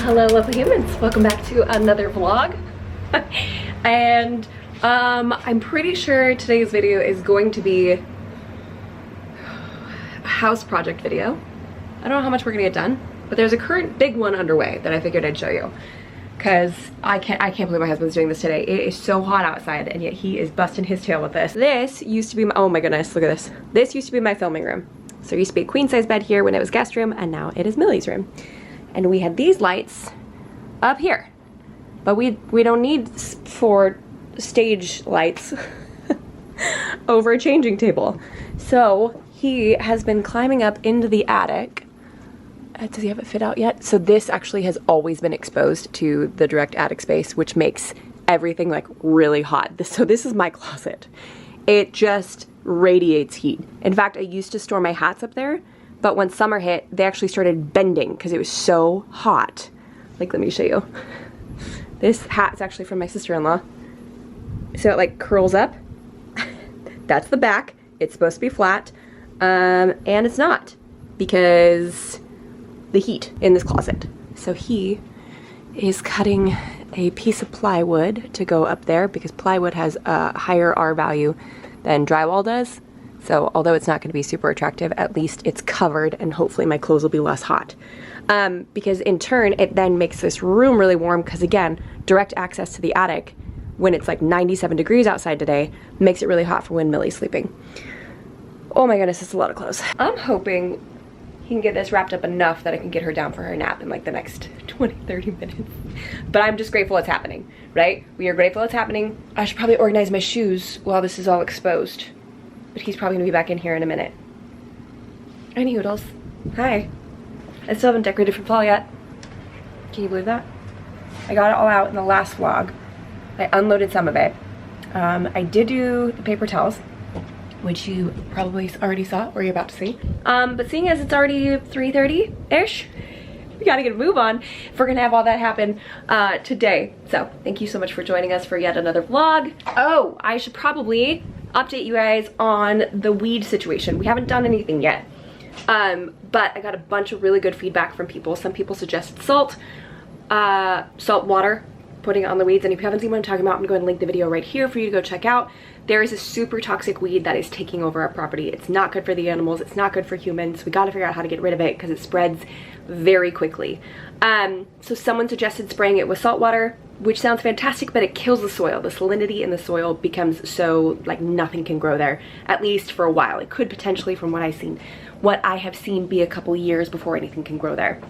Hello lovely humans, welcome back to another vlog. And I'm pretty sure today's video is going to be a house project video. I don't know how much we're gonna get done, but there's a current big one underway that I figured I'd show you, because I can't believe my husband's doing this today. It is so hot outside and yet he is busting his tail with this. This used to be my, oh my goodness, look at this. This used to be my filming room. So there used to be a queen size bed here when it was guest room, and now it is Millie's room. And we had these lights up here, but we don't need 4 stage lights over a changing table. So he has been climbing up into the attic. Does he have it fit out yet? So this actually has always been exposed to the direct attic space, which makes everything like really hot. So this is my closet. It just radiates heat. In fact, I used to store my hats up there, but when summer hit, they actually started bending because it was so hot. Like, let me show you. This hat is actually from my sister-in-law. So it like curls up. That's the back. It's supposed to be flat. And it's not, because the heat in this closet. So he is cutting a piece of plywood to go up there, because plywood has a higher R value than drywall does. So although it's not going to be super attractive, at least it's covered and hopefully my clothes will be less hot. Because in turn, it then makes this room really warm, because again, direct access to the attic when it's like 97 degrees outside today makes it really hot for when Millie's sleeping. Oh my goodness, it's a lot of clothes. I'm hoping he can get this wrapped up enough that I can get her down for her nap in like the next 20-30 minutes. But I'm just grateful it's happening, right? We are grateful it's happening. I should probably organize my shoes while this is all exposed. But he's probably gonna be back in here in a minute. Any hoodles. Hi. I still haven't decorated for fall yet. Can you believe that? I got it all out in the last vlog. I unloaded some of it. I did do the paper towels, which you probably already saw or you're about to see. But seeing as it's already 3:30-ish, we gotta get a move on if we're gonna have all that happen today. So thank you so much for joining us for yet another vlog. Oh, I should probably update you guys on the weed situation. We haven't done anything yet. But I got a bunch of really good feedback from people. Some people suggested salt water, putting it on the weeds. And if you haven't seen what I'm talking about, I'm going to link the video right here for you to go check out. There is a super toxic weed that is taking over our property. It's not good for the animals. It's not good for humans. We got to figure out how to get rid of it because it spreads very quickly. So someone suggested spraying it with salt water, which sounds fantastic, but it kills the soil. The salinity in the soil becomes so like nothing can grow there, at least for a while. It could potentially, from what I have seen, be a couple years before anything can grow there.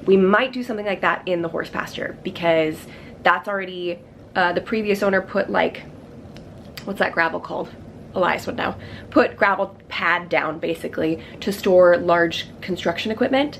We might do something like that in the horse pasture, because that's already, the previous owner put like, what's that gravel called? Elias would know. Put gravel pad down basically to store large construction equipment.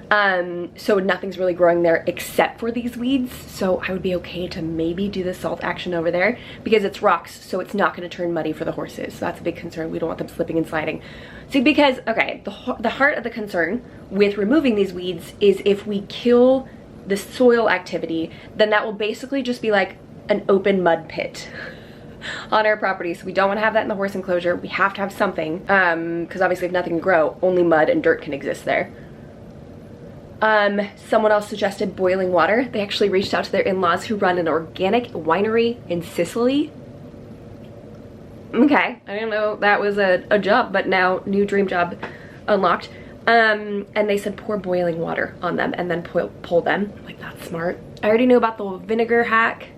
So nothing's really growing there except for these weeds. So I would be okay to maybe do the salt action over there, because it's rocks, so it's not going to turn muddy for the horses. So that's a big concern. We don't want them slipping and sliding. See, because, okay, the heart of the concern with removing these weeds is if we kill the soil activity, then that will basically just be like an open mud pit on our property. So we don't want to have that in the horse enclosure. We have to have something, because obviously if nothing can grow, only mud and dirt can exist there. Someone else suggested boiling water. They actually reached out to their in-laws who run an organic winery in Sicily. Okay, I didn't know that was a job, but now new dream job unlocked. And they said pour boiling water on them and then pull them. Like, that's smart. I already knew about the vinegar hack.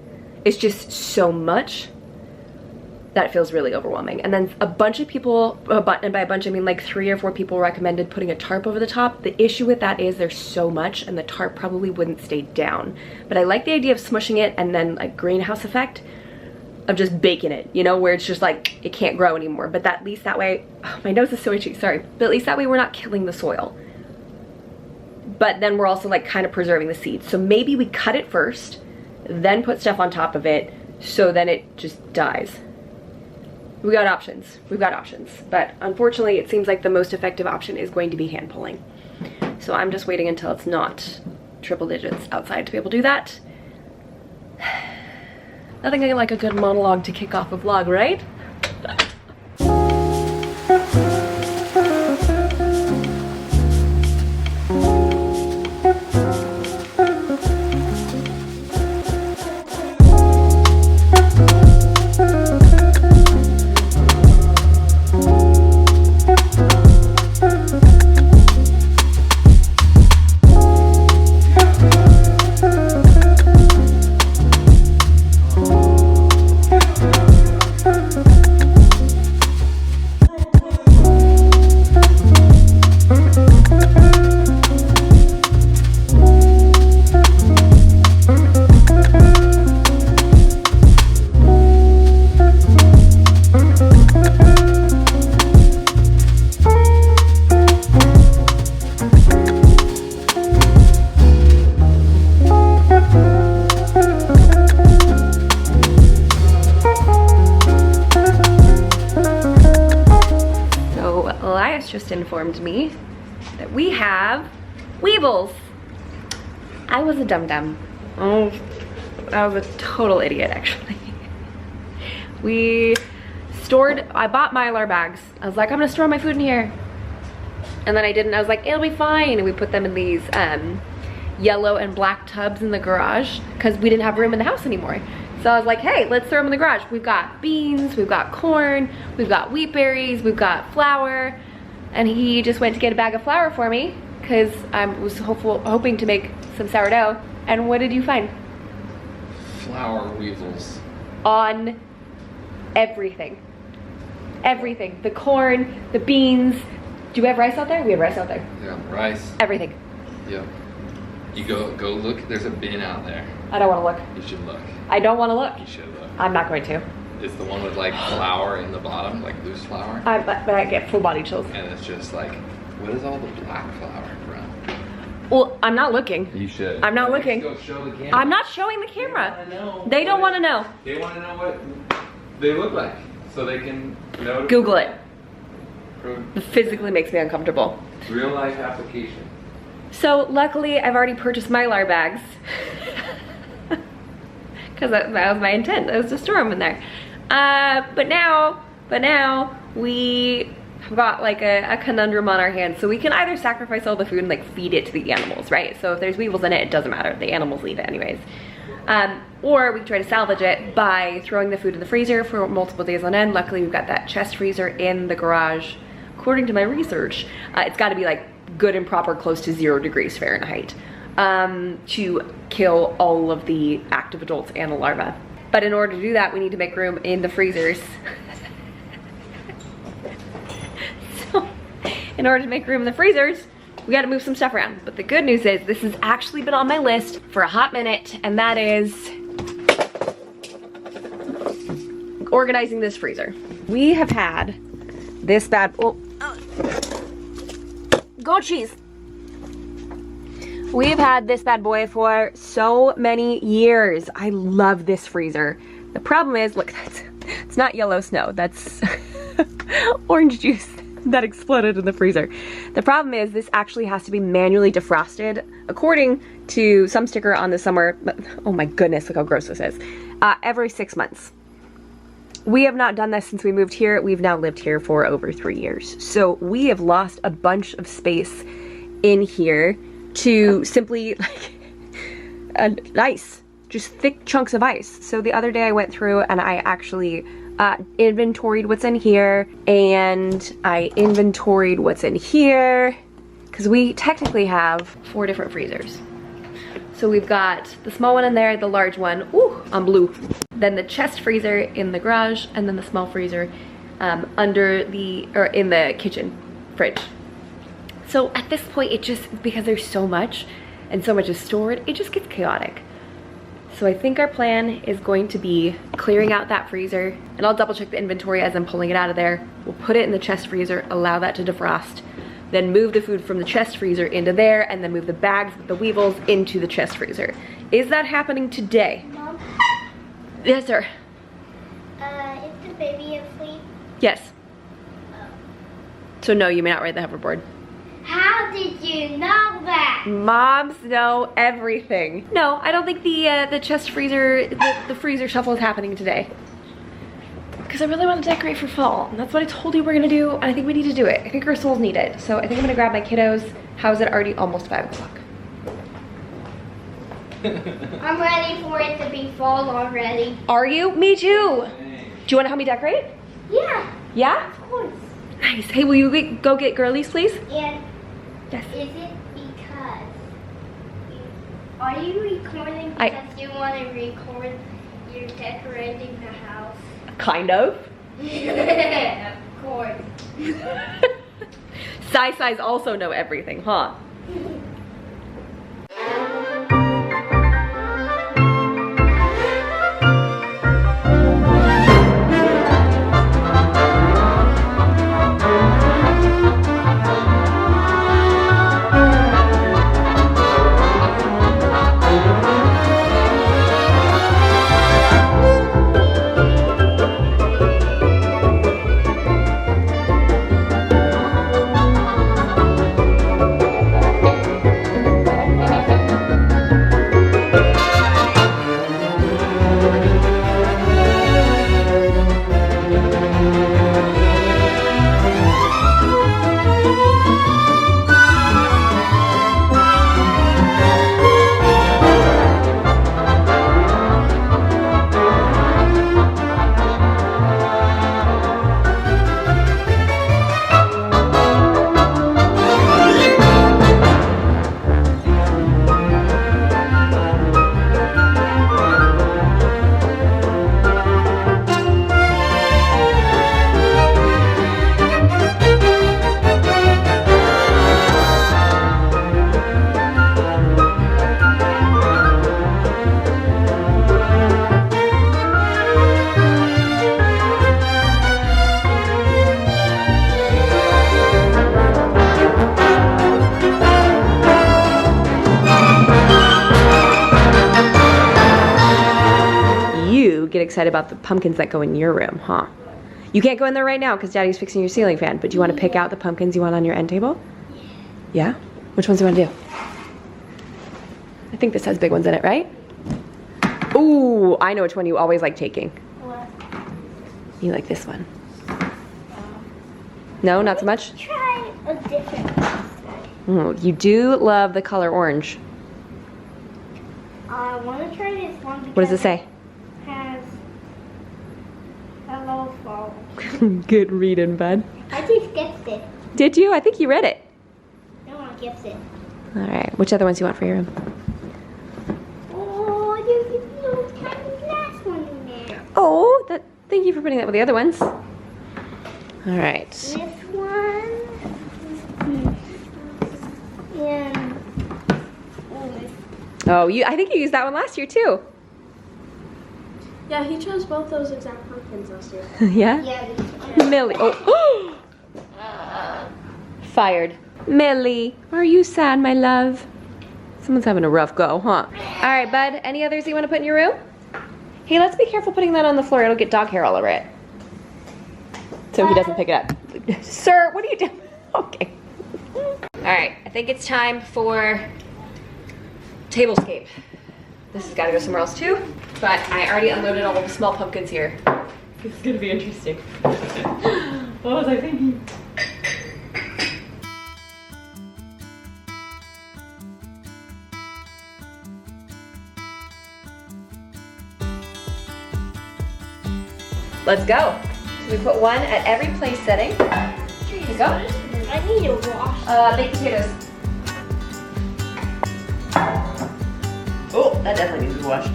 It's just so much that it feels really overwhelming. And then a bunch of people, and by a bunch I mean like 3 or 4 people, recommended putting a tarp over the top. The issue with that is there's so much and the tarp probably wouldn't stay down. But I like the idea of smushing it and then like greenhouse effect of just baking it, you know, where it's just like it can't grow anymore. But at least that way, oh, my nose is so itchy, sorry. But at least that way we're not killing the soil. But then we're also like kind of preserving the seeds. So maybe we cut it first, then put stuff on top of it, so then it just dies. We got options. We've got options. But unfortunately, it seems like the most effective option is going to be hand pulling. So I'm just waiting until it's not triple digits outside to be able to do that. Nothing like a good monologue to kick off a vlog, right? just informed me that we have Weevils. I was a dum-dum. Oh, I was a total idiot, actually. I bought Mylar bags. I was like, I'm gonna store my food in here. And then I didn't. I was like, it'll be fine. And we put them in these yellow and black tubs in the garage because we didn't have room in the house anymore. So I was like, hey, let's throw them in the garage. We've got beans, we've got corn, we've got wheat berries, we've got flour. And he just went to get a bag of flour for me because I was hoping to make some sourdough. And what did you find? Flour weevils. On everything. Everything. The corn, the beans. Do we have rice out there? We have rice out there. Yeah, rice. Everything. Yep. You go look. There's a bin out there. I don't want to look. You should look. I don't want to look. You should look. I'm not going to. It's the one with like flour in the bottom, like loose flour. But I get full body chills. And it's just like, what is all the black flour from? Well, I'm not looking. You should. I'm not looking. Go show the camera. I'm not showing the camera. They don't want to know. They want to know what they look like, so they can know. Google it. It physically makes me uncomfortable. Real life application. So luckily, I've already purchased Mylar bags. Because that was my intent. That was to store them in there. But now we have got like a conundrum on our hands. So we can either sacrifice all the food and like feed it to the animals, right? So if there's weevils in it, it doesn't matter. The animals eat it anyways. Or we can try to salvage it by throwing the food in the freezer for multiple days on end. Luckily, we've got that chest freezer in the garage. According to my research, it's got to be like good and proper, close to 0 degrees Fahrenheit, to kill all of the active adults and the larvae. But in order to do that, we need to make room in the freezers. So, in order to make room in the freezers, we got to move some stuff around. But the good news is this has actually been on my list for a hot minute, and that is organizing this freezer. We have had this bad, go cheese. We've had this bad boy for so many years. I love this freezer. The problem is, look, it's not yellow snow. That's orange juice that exploded in the freezer. The problem is this actually has to be manually defrosted according to some sticker on the summer. Oh my goodness, look how gross this is. Every 6 months. We have not done this since we moved here. We've now lived here for over 3 years. So we have lost a bunch of space in here to simply like ice, just thick chunks of ice. So the other day I went through and I actually inventoried what's in here, and I inventoried what's in here, because we technically have 4 different freezers. So we've got the small one in there, the large one, ooh, I'm blue. Then the chest freezer in the garage, and then the small freezer in the kitchen fridge. So at this point, it just, because there's so much and so much is stored, it just gets chaotic. So I think our plan is going to be clearing out that freezer, and I'll double check the inventory as I'm pulling it out of there. We'll put it in the chest freezer, allow that to defrost, then move the food from the chest freezer into there, and then move the bags with the weevils into the chest freezer. Is that happening today? Mom? Yes, sir. Is the baby asleep? Yes. Oh. So no, you may not ride the hoverboard. How did you know that? Moms know everything. No, I don't think the chest freezer, the freezer shuffle is happening today. Because I really want to decorate for fall. And that's what I told you we're gonna do, and I think we need to do it. I think our souls need it. So I think I'm gonna grab my kiddos. How is it already almost 5 o'clock? I'm ready for it to be fall already. Are you? Me too. Do you want to help me decorate? Yeah. Yeah? Of course. Nice. Hey, will you go get girlies, please? And Yes. is it because are you recording because you want to record you're decorating the house? Kind of. Of course. Sai-Sais also know everything, huh? excited about the pumpkins that go in your room, huh? You can't go in there right now because Daddy's fixing your ceiling fan, but do you want to pick out the pumpkins you want on your end table? Yeah? Which ones do you want to do? I think this has big ones in it, right? Ooh, I know which one you always like taking. What? You like this one. No, not so much? Try a different one. Ooh, you do love the color orange. I want to try this one because What does it say? It has hello fall. Good reading, bud. I just guessed it. Did you? I think you read it. No, I guessed it. All right. Which other ones do you want for your room? Oh, there's a little tiny glass one in there. Oh, thank you for putting that with the other ones. All right. This one. And Oh, I think you used that one last year too. Yeah, he chose both those exact pumpkins last year. Yeah? yeah, Millie. Oh. Fired. Millie, are you sad, my love? Someone's having a rough go, huh? All right, bud. Any others you want to put in your room? Hey, let's be careful putting that on the floor. It'll get dog hair all over it. So he doesn't pick it up. Sir, what are you doing? Okay. All right, I think it's time for Tablescape. This has got to go somewhere else too, but I already unloaded all the small pumpkins here. This is gonna be interesting. What was I thinking? Let's go. So we put one at every place setting. Here you go. I need to wash. Baked potatoes. Oh, that definitely needs to be washed.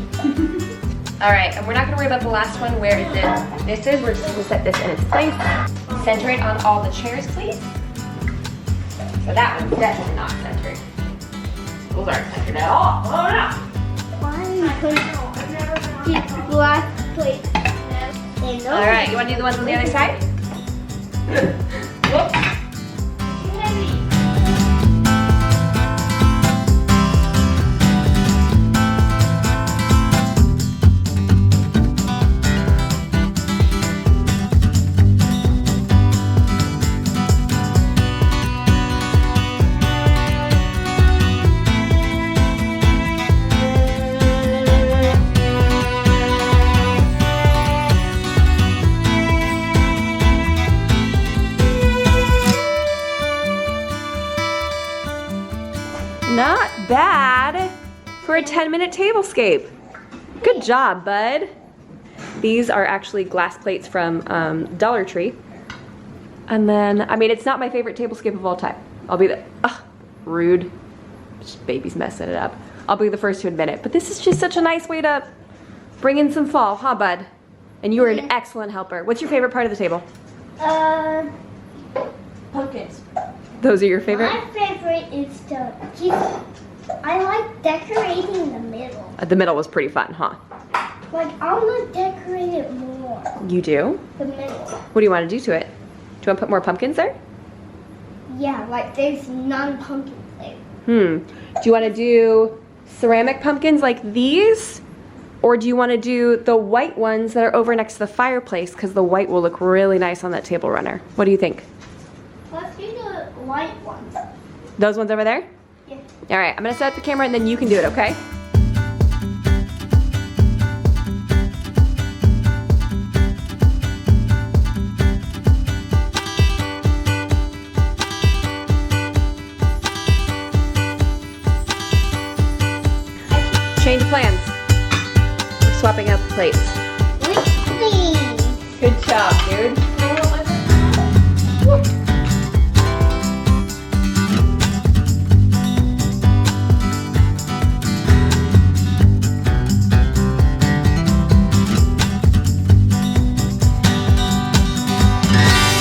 All right, and we're not gonna worry about the last one where this is. We're just gonna set this in its place. Center it on all the chairs, please. So that one's definitely not centered. Those aren't centered at all. Oh no! Why are you putting these glass plates? All right, you wanna do the ones on the other side? Whoops. Not bad for a 10-minute tablescape. Good job, bud. These are actually glass plates from Dollar Tree. And then, I mean, it's not my favorite tablescape of all time. I'll be the, rude. Just baby's messing it up. I'll be the first to admit it. But this is just such a nice way to bring in some fall, huh, bud? And you are an excellent helper. What's your favorite part of the table? Pumpkins. Those are your favorite? My favorite is I like decorating the middle. The middle was pretty fun, huh? Like, I want to decorate it more. You do? The middle. What do you want to do to it? Do you want to put more pumpkins there? Yeah, like there's non-pumpkins there. Do you want to do ceramic pumpkins like these? Or do you want to do the white ones that are over next to the fireplace because the white will look really nice on that table runner? What do you think? Let's do the white ones. Those ones over there? Yeah. All right, I'm going to set up the camera and then you can do it, okay? Change plans. We're swapping out the plates. Which Good job, dude.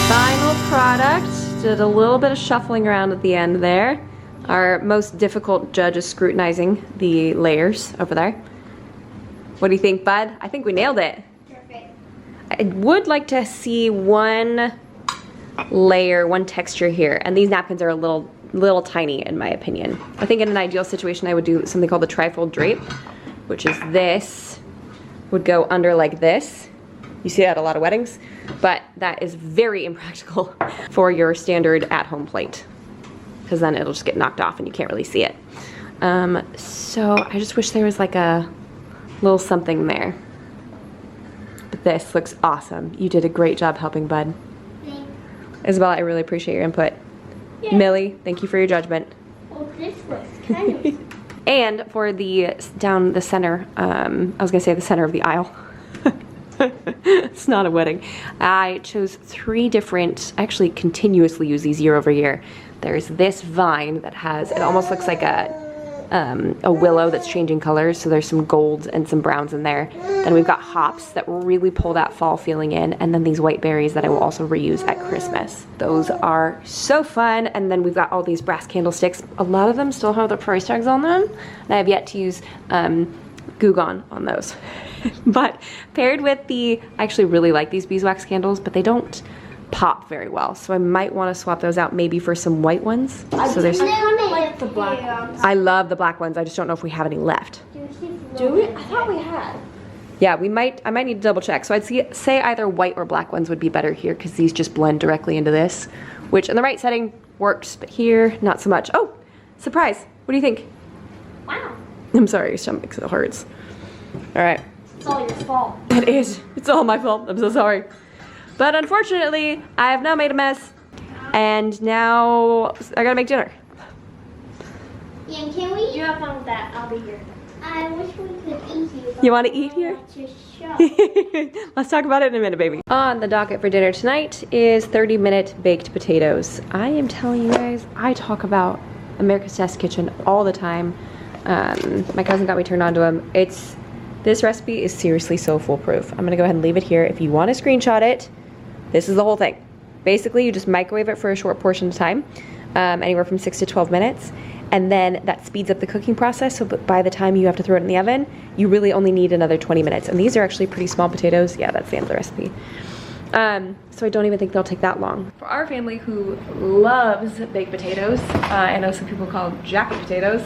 Final product. Did a little bit of shuffling around at the end there. Our most difficult judge is scrutinizing the layers over there. What do you think, bud? I think we nailed it. Perfect. I would like to see one layer, one texture here. And these napkins are a little tiny in my opinion. I think in an ideal situation I would do something called the trifold drape, which is this would go under like this. You see that at a lot of weddings, but that is very impractical for your standard at-home plate, because then it'll just get knocked off and you can't really see it. So I just wish there was like a little something there. But this looks awesome. You did a great job helping, bud. Thanks. Isabel, I really appreciate your input. Yeah. Millie, thank you for your judgment. Well, this was kind of... And for the down the center, I was gonna say the center of the aisle. It's not a wedding. I chose 3 different, I actually continuously use these year over year. There's this vine that has, it almost looks like a willow that's changing colors. So there's some golds and some browns in there. Then we've got hops that really pull that fall feeling in. And then these white berries that I will also reuse at Christmas. Those are so fun. And then we've got all these brass candlesticks. A lot of them still have the price tags on them. And I have yet to use Goo Gone on those. But paired with I actually really like these beeswax candles, but they don't pop very well. So I might want to swap those out maybe for some white ones. So there's, I kind of like the black ones. I love the black ones. I just don't know if we have any left. Do we? I thought we had. Yeah, I might need to double check. So I'd say either white or black ones would be better here, because these just blend directly into this, which in the right setting works, but here, not so much. Oh, surprise. What do you think? Wow. I'm sorry, your stomach still hurts. All right. It's all your fault. It is. It's all my fault. I'm so sorry. But unfortunately, I have now made a mess, and now I gotta make dinner. Yeah, can we? You have fun with that. I'll be here. I wish we could eat here. You want to eat here? Watch your show. Let's talk about it in a minute, baby. On the docket for dinner tonight is 30-minute baked potatoes. I am telling you guys, I talk about America's Test Kitchen all the time. My cousin got me turned on to them. This recipe is seriously so foolproof. I'm gonna go ahead and leave it here. If you want to screenshot it, this is the whole thing. Basically, you just microwave it for a short portion of time, anywhere from 6 to 12 minutes, and then that speeds up the cooking process. So by the time you have to throw it in the oven, you really only need another 20 minutes. And these are actually pretty small potatoes. Yeah, that's the end of the recipe. So I don't even think they'll take that long. For our family who loves baked potatoes, I know some people call them jacket potatoes.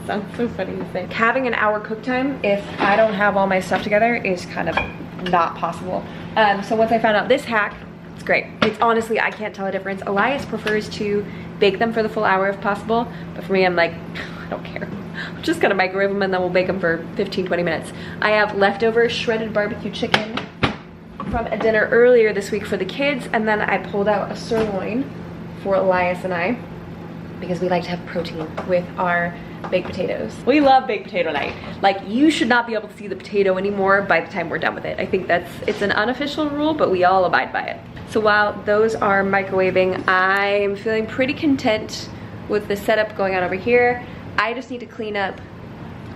Sounds so funny to say. Having an hour cook time, if I don't have all my stuff together, is kind of not possible. So once I found out this hack, it's great. It's honestly, I can't tell a difference. Elias prefers to bake them for the full hour if possible, but for me, I'm like, I don't care. I'm just gonna microwave them and then we'll bake them for 15-20 minutes. I have leftover shredded barbecue chicken from a dinner earlier this week for the kids, and then I pulled out a sirloin for Elias and I, because we like to have protein with our baked potatoes. We love baked potato night. Like, you should not be able to see the potato anymore by the time we're done with it. I think it's an unofficial rule, but we all abide by it. So while those are microwaving, I'm feeling pretty content with the setup going on over here. I just need to clean up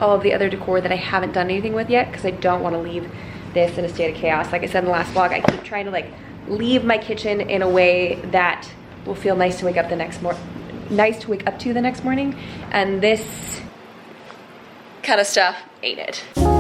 all of the other decor that I haven't done anything with yet, because I don't want to leave this in a state of chaos. Like I said in the last vlog, I keep trying to like leave my kitchen in a way that will feel nice to wake up the next morning. Nice to wake up to the next morning, and this kind of stuff ain't it.